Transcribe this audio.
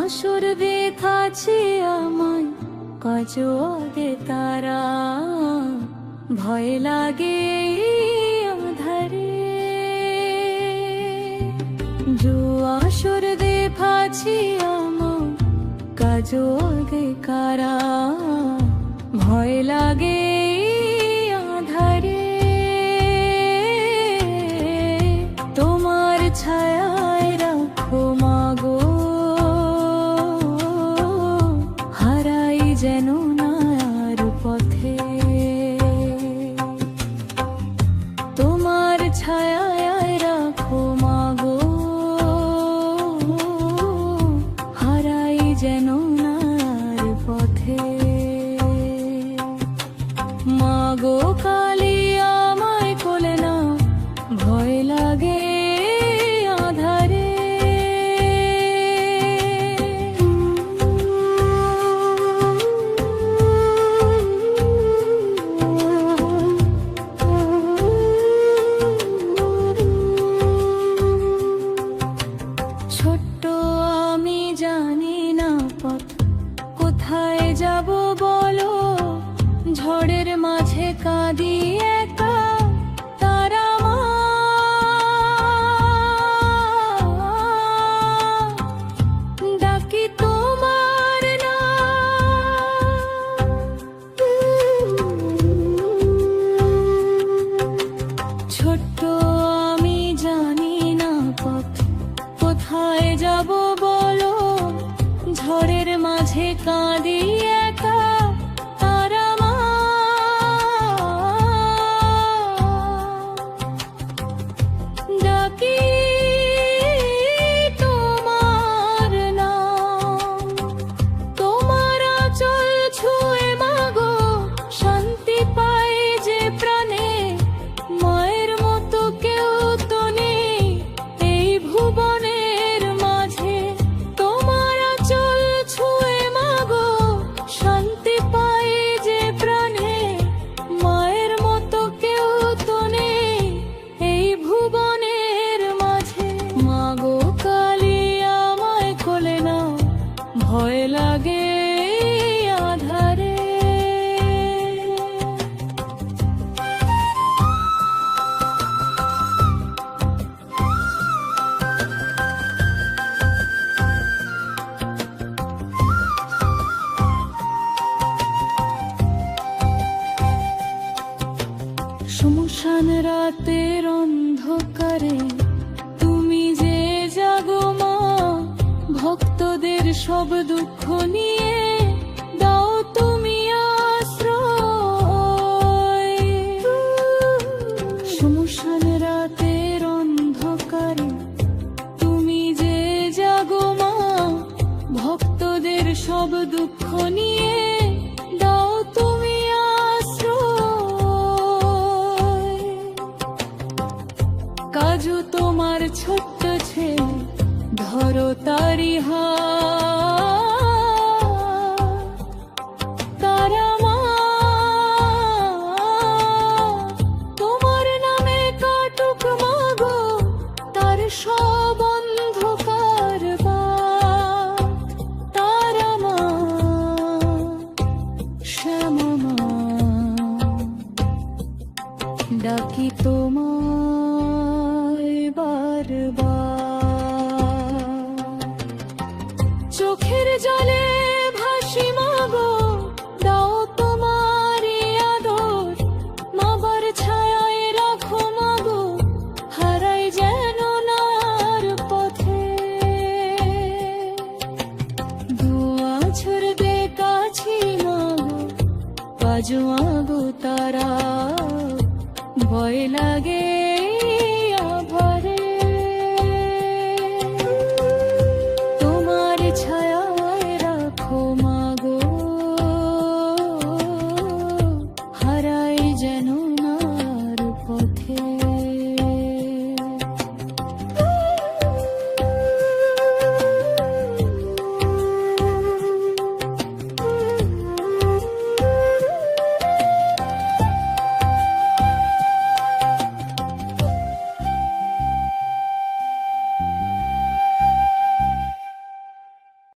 আসর দেখাচ্ছে আমায় কাজও আগে তারা, ভয় লাগে আধারে। जो আসর দেখাচ্ছে আমায় কাজও আগে কারা, ভয় লাগে আধারে। তোমার ছায়ায় রাখো মাগো, হারাই যেন না আর পথে। তোমার ছায়ায় রাখো মাগো, হারাই যেন না আর পথে। মাগো কালী আমায় কোলে নাও, ভয় লাগে আধারে। ছোট্ট আমি জানি না পথ কোথায় যাব বলো, ঝড়ের মাঝে কাঁদি একা তারা মা। ডাকি তোমার নাম। ছোট্ট আমি জানি না পথ কোথায় যাব বলো, ঝড়ের মাঝে কাঁদি একা তারা মা। ডাকি তোমার নাম। তোমার আঁচল ছুঁয়ে মাগো, শান্তি পাই যে প্রাণে। মায়ের মতো কেউ তো নেই এই ভুবনের মাঝে। তোমার আঁচল ছুঁয়ে মাগো, শান্তি পাই যে প্রাণে। মায়ের মতো কেউ তো নেই এই ভুবনের মাঝে। মাগো কালী আমায় কোলে নাও, ভয় লাগে আধারে। শুনশান রাতের অন্ধকারে তুমি যে জাগো মা, ভক্তদের সব দুঃখ নিয়ে দাও তুমি আশ্রয়। শুনশান রাতের অন্ধকারে তুমি যে জাগো মা, ভক্তদের সব দুঃখ নিয়ে দাও তুমি আশ্রয়। কাজু তোমার ছোট্ট ছেলে, ধরো তারি হাত। তারা মা তোমার নামে কাটুক মাগো তার সব অন্ধকার বাত। তারা মা শ্যামা মা, ডাকি তোমায় বারবার। চোখের জলে ভাসি মাগো, দাও তোমারই আদর। মাবার ছায়ায় রাখো মাগো, হারাই যেন না আর পথে। দুয়াছর দেখাছি মাগো, কাজও আগো তারা, ভয় লাগে